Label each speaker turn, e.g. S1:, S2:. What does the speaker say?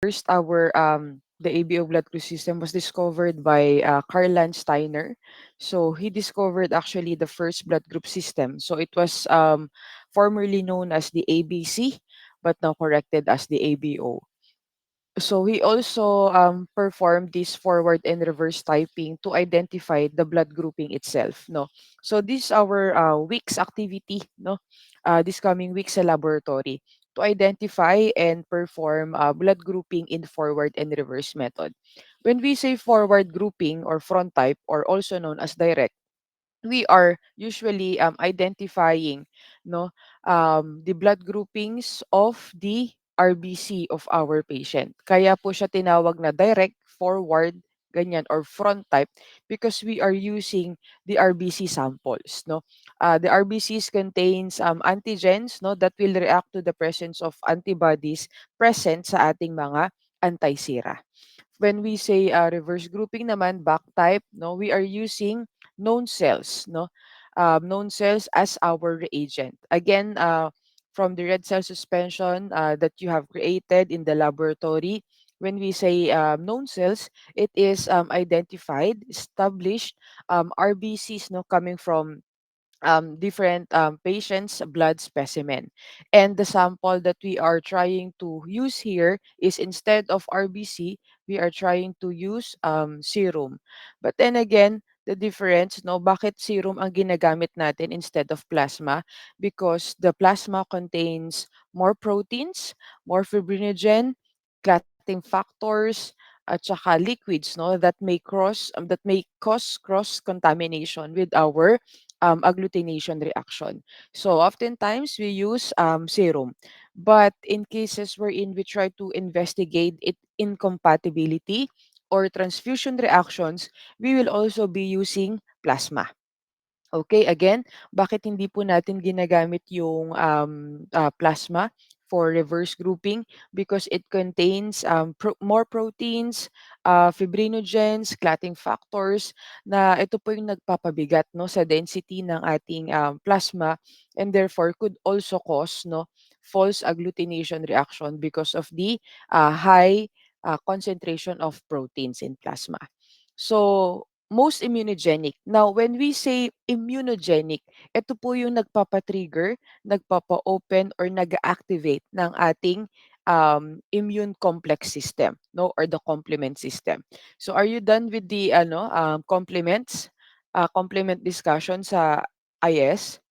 S1: first, our the ABO blood group system was discovered by Karl Landsteiner. So he discovered actually the first blood group system. So it was formerly known as the ABC, but now corrected as the ABO. So he also performed this forward and reverse typing to identify the blood grouping itself. No, so this is our week's activity. No, this coming week sa laboratory to identify and perform blood grouping in forward and reverse method. When we say forward grouping or front type, or also known as direct, we are usually identifying no the blood groupings of the RBC of our patient. Kaya po siya tinawag na direct, forward, ganyan, or front type, because we are using the RBC samples. No, the RBCs contains antigens no that will react to the presence of antibodies present sa ating mga anti-sera. When we say reverse grouping naman, back type, no, we are using known cells, no, known cells as our reagent. Again, from the red cell suspension that you have created in the laboratory, when we say known cells, it is identified, established RBCs, no, coming from different patients' blood specimen. And the sample that we are trying to use here is, instead of RBC, we are trying to use serum. But then again, the difference, no, bakit serum ang ginagamit natin instead of plasma? Because the plasma contains more proteins, more fibrinogen, clotting factors, at saka liquids, no, that may cause cross contamination with our agglutination reaction. So oftentimes we use serum. But in cases wherein we try to investigate it incompatibility or transfusion reactions, we will also be using plasma. Okay, again, bakit hindi po natin ginagamit yung plasma for reverse grouping? Because it contains more proteins, fibrinogens, clotting factors, na ito po yung nagpapabigat no sa density ng ating plasma, and therefore could also cause no false agglutination reaction because of the high concentration of proteins in plasma. So most immunogenic. Now, when we say immunogenic, ito po yung nagpapa-trigger, nagpapa-open, or nag-activate ng ating immune complex system, no, or the complement system. So, are you done with the complements, complement discussion sa IS?